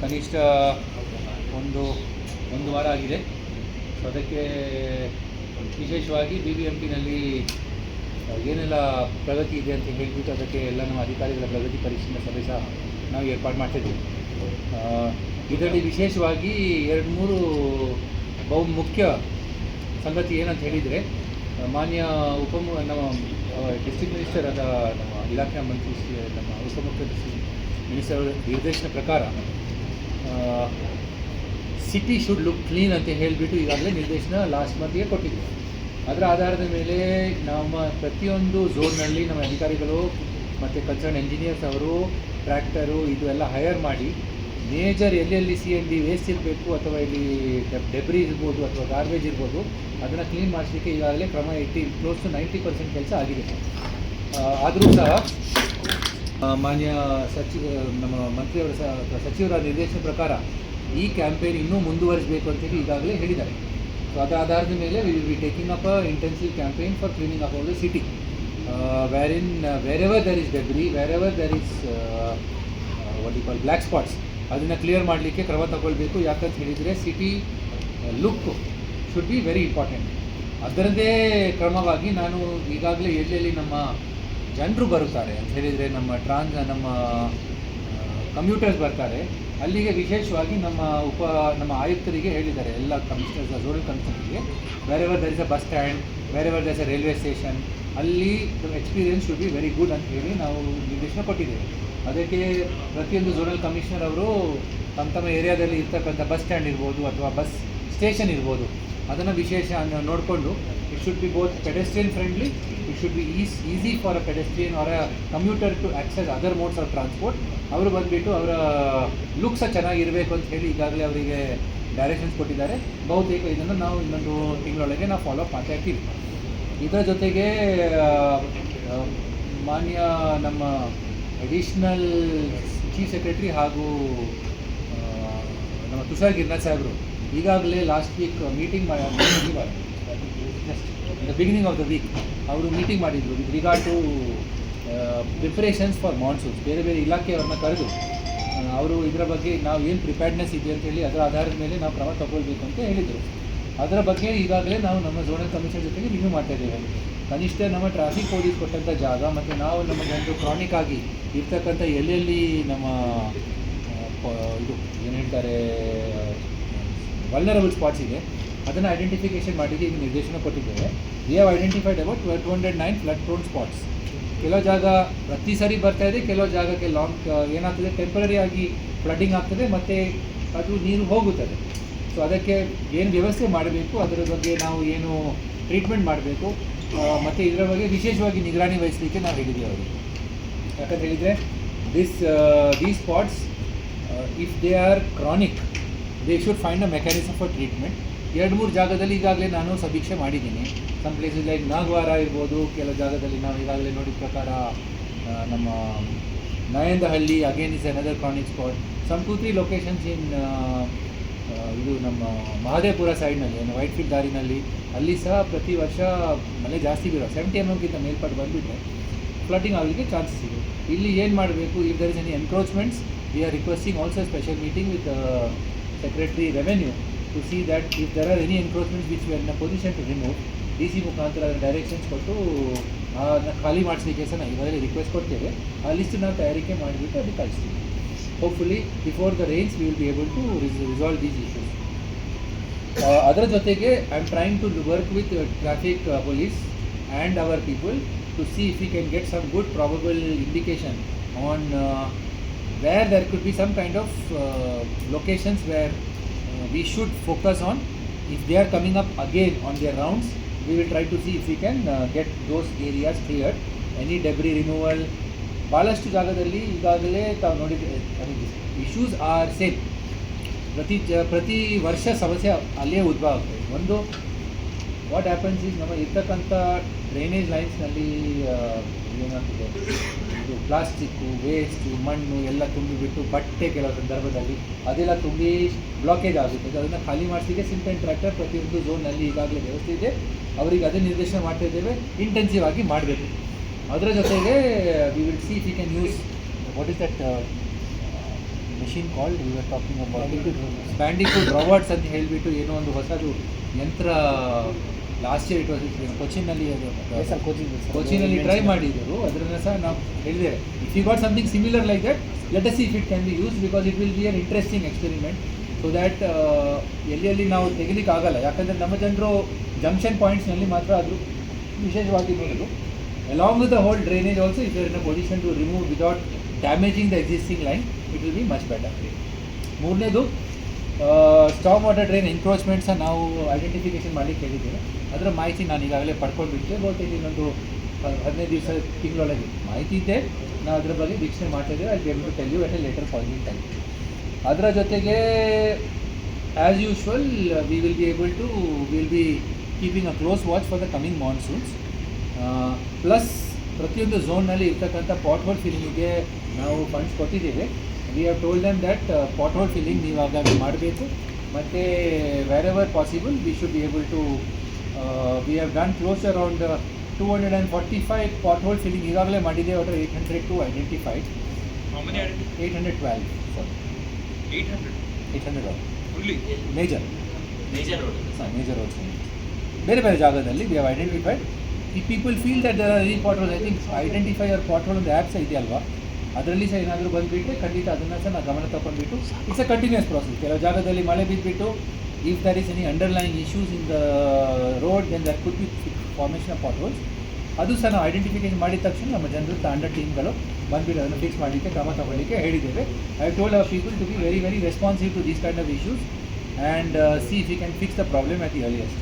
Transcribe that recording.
ಕನಿಷ್ಠ ಒಂದು ವಾರ ಆಗಿದೆ. ಸೊ ಅದಕ್ಕೆ ವಿಶೇಷವಾಗಿ BBMPನಲ್ಲಿ ಏನೆಲ್ಲ ಪ್ರಗತಿ ಇದೆ ಅಂತ ಹೇಳಿಬಿಟ್ಟು ಅದಕ್ಕೆ ಎಲ್ಲ ನಮ್ಮ ಅಧಿಕಾರಿಗಳ ಪ್ರಗತಿ ಪರಿಶೀಲನೆ ಸಭೆ ಸಹ ನಾವು ಏರ್ಪಾಡು ಮಾಡ್ತಿದ್ದೀವಿ. ಇದರಲ್ಲಿ ವಿಶೇಷವಾಗಿ 2-3 ಬಹುಮುಖ್ಯ ಸಂಗತಿ ಏನಂತ ಹೇಳಿದರೆ, ಮಾನ್ಯ ನಮ್ಮ ಡಿಸ್ಟ್ರಿಕ್ಟ್ ಮಿನಿಸ್ಟರ್ ಆದ ನಮ್ಮ ಇಲಾಖೆಯ ಮಂತ್ರಿ ನಮ್ಮ ಉಪಮುಖ್ಯಮಂತ್ರಿ ಮಿನಿಸ್ಟರ್ ಅವರ ನಿರ್ದೇಶನ ಪ್ರಕಾರ ಸಿಟಿ ಶುಡ್ ಲುಕ್ ಕ್ಲೀನ್ ಅಂತ ಹೇಳಿಬಿಟ್ಟು ಈಗಾಗಲೇ ನಿರ್ದೇಶನ ಲಾಸ್ಟ್ ಮಂತ್ಗೆ ಕೊಟ್ಟಿದ್ವಿ. ಅದರ ಆಧಾರದ ಮೇಲೆ ನಮ್ಮ ಪ್ರತಿಯೊಂದು ಝೋನ್ನಲ್ಲಿ ನಮ್ಮ ಅಧಿಕಾರಿಗಳು ಮತ್ತು ಕನ್ಸರ್ನ್ ಎಂಜಿನಿಯರ್ಸ್ ಅವರು ಟ್ರ್ಯಾಕ್ಟರು ಇದು ಎಲ್ಲ ಹೈಯರ್ ಮಾಡಿ ಮೇಜರ್ ಎಲ್ಲೆಲ್ಲಿ CND ವೇಸ್ಟ್ ಇರಬೇಕು ಅಥವಾ ಇಲ್ಲಿ ಡೆಬ್ರಿ ಇರ್ಬೋದು ಅಥವಾ ಗಾರ್ಬೇಜ್ ಇರ್ಬೋದು ಅದನ್ನು ಕ್ಲೀನ್ ಮಾಡಿಸಲಿಕ್ಕೆ ಈಗಾಗಲೇ ಕ್ರಮ ಇಟ್ಟು ಕ್ಲೋಸ್ ಟು 90% ಕೆಲಸ ಆಗಿದೆ. ಆದರೂ ಸಹ ಮಾನ್ಯ ನಮ್ಮ ಮಂತ್ರಿಯವರ ಸಚಿವರ ನಿರ್ದೇಶನ ಪ್ರಕಾರ ಈ ಕ್ಯಾಂಪೇನ್ ಇನ್ನೂ ಮುಂದುವರಿಸಬೇಕು ಅಂತೇಳಿ ಈಗಾಗಲೇ ಹೇಳಿದ್ದಾರೆ. ಸೊ ಅದರ ಆಧಾರದ ಮೇಲೆ we will be taking up intensive campaign for cleaning up all the city wherever there is debris, wherever there is what you call black spots, ಅದನ್ನು ಕ್ಲಿಯರ್ ಮಾಡಲಿಕ್ಕೆ ಕ್ರಮ ತಗೊಳ್ಬೇಕು. ಯಾಕಂತ ಹೇಳಿದರೆ city look should be very important. ಅದರದ್ದೇ ಕ್ರಮವಾಗಿ ನಾನು ಈಗಾಗಲೇ ಎಲ್ಲೆಲ್ಲಿ ನಮ್ಮ ಜನರು ಬರುತ್ತಾರೆ ಅಂತ ಹೇಳಿದರೆ ನಮ್ಮ ಕಮ್ಯೂಟರ್ಸ್ ಬರ್ತಾರೆ ಅಲ್ಲಿಗೆ ವಿಶೇಷವಾಗಿ ನಮ್ಮ ಆಯುಕ್ತರಿಗೆ ಹೇಳಿದ್ದಾರೆ, ಎಲ್ಲ ಕಮಿಷನರ್ಸ್ ಝೋನಲ್ ಕಮಿಷನರ್ಗೆ, wherever there is a bus stand, wherever there is a railway station, ಅಲ್ಲಿ experience should be very good ಅಂತ ಹೇಳಿ ನಾವು ನಿರ್ದೇಶನ ಕೊಟ್ಟಿದ್ದೇವೆ. ಅದಕ್ಕೆ ಪ್ರತಿಯೊಂದು ಝೋನಲ್ ಕಮಿಷನರ್ ಅವರು ತಮ್ಮ ಏರಿಯಾದಲ್ಲಿ ಇರ್ತಕ್ಕಂಥ ಬಸ್ ಸ್ಟ್ಯಾಂಡ್ ಇರ್ಬೋದು ಅಥವಾ ಬಸ್ ಸ್ಟೇಷನ್ ಇರ್ಬೋದು ಅದನ್ನು ವಿಶೇಷ ನೋಡಿಕೊಂಡು it should be both pedestrian friendly, it should be easy for a pedestrian or a commuter to access other modes of transport. ಅವರು ಬಂದುಬಿಟ್ಟು ಅವರ ಲುಕ್ಸ ಚೆನ್ನಾಗಿರಬೇಕು ಅಂತ ಹೇಳಿ ಈಗಾಗಲೇ ಅವರಿಗೆ ಡೈರೆಕ್ಷನ್ಸ್ ಕೊಟ್ಟಿದ್ದಾರೆ. ಬಹುತೇಕ ಇದನ್ನು ನಾವು ಇನ್ನೊಂದು ತಿಂಗಳೊಳಗೆ ನಾವು ಫಾಲೋ ಅಪ್ ಮಾಡ್ತಾ ಇರ್ತೀವಿ. ಇದರ ಜೊತೆಗೆ ಮಾನ್ಯ ನಮ್ಮ ಅಡಿಷ್ನಲ್ ಚೀಫ್ ಸೆಕ್ರೆಟರಿ ಹಾಗೂ ನಮ್ಮ ತುಷಾರ್ ಗಿರ್ನಾಥ್ ಸಾಹೇಬರು ಈಗಾಗಲೇ last week meeting the beginning of the week ಅವರು ಮೀಟಿಂಗ್ ಮಾಡಿದರು with regard to preparations for monsoons. ಬೇರೆ ಬೇರೆ ಇಲಾಖೆಯವ್ರನ್ನ ಕರೆದು ಅವರು ಇದರ ಬಗ್ಗೆ ನಾವು ಏನು ಪ್ರಿಪೇರ್ಡ್ನೆಸ್ ಇದೆ ಅಂತೇಳಿ ಅದರ ಆಧಾರದ ಮೇಲೆ ನಾವು ಕ್ರಮ ತಗೊಳ್ಬೇಕು ಅಂತ ಹೇಳಿದರು. ಅದರ ಬಗ್ಗೆ ಈಗಾಗಲೇ ನಾವು ನಮ್ಮ ಝೋನಲ್ ಕಮಿಷನರ್ ಜೊತೆಗೆ ರಿವ್ಯೂ ಮಾಡ್ತಾಯಿದ್ದೇವೆ. ಕನಿಷ್ಠ ನಮ್ಮ ಟ್ರಾಫಿಕ್ ಪೊಲೀಸ್ ಕೊಟ್ಟಂಥ ಜಾಗ ಮತ್ತು ನಾವು ನಮ್ಮ ಜನರು ಕ್ರಾನಿಕ್ ಆಗಿ ಇರ್ತಕ್ಕಂಥ ಎಲ್ಲೆಲ್ಲಿ ನಮ್ಮ ಇದು ಏನು ಹೇಳ್ತಾರೆ ವಲ್ನರಬಲ್ ಸ್ಪಾಟ್ಸ್ ಇದೆ ಅದನ್ನು ಐಡೆಂಟಿಫಿಕೇಷನ್ ಮಾಡಿದ್ದು ಈಗ ನಿರ್ದೇಶನ ಕೊಟ್ಟಿದ್ದೇವೆ. We have identified about 209 flood prone spots. ಕೆಲವು ಜಾಗ ಪ್ರತಿ ಸರಿ ಬರ್ತಾಯಿದೆ, ಕೆಲವು ಜಾಗಕ್ಕೆ ಏನಾಗ್ತದೆ ಟೆಂಪರರಿ ಆಗಿ ಫ್ಲಡ್ಡಿಂಗ್ ಆಗ್ತದೆ ಮತ್ತು ಅದು ನೀರು ಹೋಗುತ್ತದೆ. ಸೊ ಅದಕ್ಕೆ ಏನು ವ್ಯವಸ್ಥೆ ಮಾಡಬೇಕು ಅದರ ಬಗ್ಗೆ ನಾವು ಏನು ಟ್ರೀಟ್ಮೆಂಟ್ ಮಾಡಬೇಕು ಮತ್ತು ಇದರ ಬಗ್ಗೆ ವಿಶೇಷವಾಗಿ ನಿಗರಾಣಿ ವಹಿಸಲಿಕ್ಕೆ ನಾವು ಹೇಳಿದ್ದೀವಿ ಅವರಿಗೆ. ಯಾಕಂತ ಹೇಳಿದರೆ these spots if they are chronic they should find a mechanism for treatment. 2-3 ಜಾಗದಲ್ಲಿ ಈಗಾಗಲೇ ನಾನು ಸಮೀಕ್ಷೆ ಮಾಡಿದ್ದೀನಿ. ಸಮ್ ಪ್ಲೇಸಸ್ ಲೈಕ್ ನಾಗವಾರ ಇರ್ಬೋದು, ಕೆಲವು ಜಾಗದಲ್ಲಿ ನಾವು ಈಗಾಗಲೇ ನೋಡಿದ ಪ್ರಕಾರ ನಮ್ಮ Nayandahalli again is another chronic spot. Some 2-3 locations in ಇದು ನಮ್ಮ ಮಹದೇವಪುರ ಸೈಡ್ನಲ್ಲಿ ಏನು ವೈಟ್ಫೀಲ್ಡ್ ದಾರಿನಲ್ಲಿ ಅಲ್ಲಿ ಸಹ ಪ್ರತಿ ವರ್ಷ ಮಳೆ ಜಾಸ್ತಿ ಬೀರೋ 70 mm ಮೇಲ್ಪಟ್ಟು ಬಂದುಬಿಟ್ರೆ ಫ್ಲಡ್ಡಿಂಗ್ ಆಗಲಿಕ್ಕೆ ಚಾನ್ಸಸ್ ಇದೆ. ಇಲ್ಲಿ ಏನು ಮಾಡಬೇಕು, if there is any encroachments we are requesting also special meeting with secretary revenue to see that if there are any encroachments which we are in a position to remove DC ಮುಖಾಂತರ directions ಕೊಟ್ಟು ಅದನ್ನ ಖಾಲಿ ಮಾಡಿಸಲಿಕ್ಕೆ ಸಹ ನಾವು ಈಗಾಗಲೇ request ಕೊಡ್ತೇವೆ. ಆ list ನಾವು ತಯಾರಿಕೆ ಮಾಡಿಬಿಟ್ಟು ಅದಕ್ಕೆ ಕಳಿಸ್ತೀವಿ. Hopefully before the rains we will be able to resolve these issues. ಅದರ ಜೊತೆಗೆ I am trying to work with traffic police and our people to see if we can get some good probable indication on where there could be some kind of locations where we should focus on. If they are coming up again on their rounds, we will try to see if we can get those areas cleared. Any debris removal, ಭಾಳಷ್ಟು ಜಾಗದಲ್ಲಿ ಈಗಾಗಲೇ ತಾವು ನೋಡಿದರೆ issues are same. ಪ್ರತಿ ವರ್ಷ ಸಮಸ್ಯೆ ಅಲ್ಲೇ ಉದ್ಭವ ಆಗ್ತದೆ. ಒಂದು ವಾಟ್ ಹ್ಯಾಪನ್ಸ್ ಈಸ್ ನಮ್ಮ ಇರ್ತಕ್ಕಂಥ ಡ್ರೈನೇಜ್ ಲೈನ್ಸ್ನಲ್ಲಿ ಏನಾಗ್ತದೆ, ಇದು ಪ್ಲಾಸ್ಟಿಕ್ಕು ವೇಸ್ಟು ಮಣ್ಣು ಎಲ್ಲ ತುಂಬಿಬಿಟ್ಟು ಬಟ್ಟೆ ಕೆಲವು ಸಂದರ್ಭದಲ್ಲಿ ಅದೆಲ್ಲ ತುಂಬಿ ಬ್ಲಾಕೇಜ್ ಆಗುತ್ತದೆ. ಅದನ್ನು ಖಾಲಿ ಮಾಡಿಸಲಿಕ್ಕೆ ಸಿಂಪೆಂಟ್ ಟ್ರ್ಯಾಕ್ಟರ್ ಪ್ರತಿಯೊಂದು ಝೋನ್ನಲ್ಲಿ ಈಗಾಗಲೇ ವ್ಯವಸ್ಥೆ ಇದೆ. ಅವರಿಗೆ ಅದೇ ನಿರ್ದೇಶನ ಮಾಡ್ತಾ ಇದ್ದೇವೆ, ಇಂಟೆನ್ಸಿವ್ ಆಗಿ ಮಾಡಬೇಕು. ಅದರ ಜೊತೆಗೆ we will see if you can use what is that machine called we were talking about bandicoot robots ಅಂತ ಹೇಳಿಬಿಟ್ಟು ಏನೋ ಒಂದು ಹೊಸದು ಯಂತ್ರ ಲಾಸ್ಟ್ ಇಯರ್ ಇಟ್ ವಾಸ್ ಕೊಚ್ಚಿನಲ್ಲಿ ಕೊಚ್ಚಿನಲ್ಲಿ ಟ್ರೈ ಮಾಡಿದರು. ಅದನ್ನು ಸಹ ನಾವು ಹೇಳಿದ್ದೇವೆ, if you got something similar like that let us see if it can be use, because it will be an interesting experiment. So that ಎಲ್ಲಿ ನಾವು ತೆಗಿಲಿಕ್ಕೆ ಆಗಲ್ಲ, ಯಾಕಂದರೆ ನಮ್ಮ ಜನರು ಜಂಕ್ಷನ್ ಪಾಯಿಂಟ್ಸ್ನಲ್ಲಿ ಮಾತ್ರ ಅದು ವಿಶೇಷವಾಗಿ ನೋಡೋದು. Along with the whole drainage also if you in a position to remove without damaging the existing line, it will be much better. ಮೂರನೇದು, ಸ್ಟಾಮ್ ವಾಟರ್ ಡ್ರೈನ್ ಎನ್ಕ್ರೋಚ್ಮೆಂಟ್ಸ ನಾವು ಐಡೆಂಟಿಫಿಕೇಷನ್ ಮಾಡಲಿಕ್ಕೆ ಹೇಳಿದ್ದೇವೆ. ಅದರ ಮಾಹಿತಿ ನಾನು ಈಗಾಗಲೇ ಪಡ್ಕೊಂಡ್ಬಿಟ್ಟೆ, ಬಹುತೇಕ ಇನ್ನೊಂದು 15 ದಿವಸ ತಿಂಗಳೊಳಗೆ ಮಾಹಿತಿ ಇದೆ. ನಾವು ಅದರ ಬಗ್ಗೆ ವೀಕ್ಷಣೆ ಮಾಡ್ತಾಯಿದ್ದೇವೆ. I be able to tell you at a later point time. ಅದರ ಜೊತೆಗೆ as usual we will be keeping a close watch for the coming monsoons. Plus ಪ್ರತಿಯೊಂದು ಝೋನ್ನಲ್ಲಿ ಇರ್ತಕ್ಕಂಥ ಪಾಟ್ ಹೋಲ್ ಫಿಲ್ಲಿಂಗಿಗೆ ನಾವು ಫಂಡ್ಸ್ ಕೊಟ್ಟಿದ್ದೇವೆ. We have told them that pothole filling ನೀವು ಆಗಾಗ ಮಾಡಬೇಕು, ಮತ್ತು wherever possible we should be able to we have done close around 245 pothole filling ಈಗಾಗಲೇ ಮಾಡಿದ್ದೇವೆ. ಅದರ 802 ಐಡೆಂಟಿಫೈಡ್. 812 ಸಾರಿ 800 ಮೇಜರ್ ರೋಡ್ಸ್ ಬೇರೆ ಬೇರೆ ಜಾಗದಲ್ಲಿ ವಿ ಹ್ಯಾವ್ ಐಡೆಂಟಿಫೈಡ್. ಈ people feel that there are any pothole, I think identify our pothole ಒಂದು app ಸಹ ಇದೆಯಲ್ವಾ, ಅದರಲ್ಲಿ ಸಹ ಏನಾದರೂ ಬಂದುಬಿಟ್ರೆ ಖಂಡಿತ ಅದನ್ನು ಸಹ ನಾವು ಗಮನ ತಗೊಂಡ್ಬಿಟ್ಟು ಇಟ್ಸ್ ಅ ಕಂಟಿನ್ಯೂಸ್ ಪ್ರಾಸೆಸ್. ಕೆಲವು ಜಾಗದಲ್ಲಿ ಮಳೆ ಬಿದ್ದುಬಿಟ್ಟು if there is any underlying issues in the road then there could be formation of potholes. ಅದು ಸಹ ನಾವು ಐಡೆಂಟಿಫಿಕೇಷನ್ ಮಾಡಿದ ತಕ್ಷಣ ನಮ್ಮ ಜನರು ಅಂಡರ್ ಟೀಮ್ಗಳು ಬಂದುಬಿಟ್ಟು ಅದನ್ನು ಫಿಕ್ಸ್ ಮಾಡಲಿಕ್ಕೆ ಕ್ರಮ ತಗೊಳ್ಳಿಕ್ಕೆ ಹೇಳಿದ್ದೇವೆ. I told our people to be very responsive to these kind of issues and see if you can fix the problem at the earliest.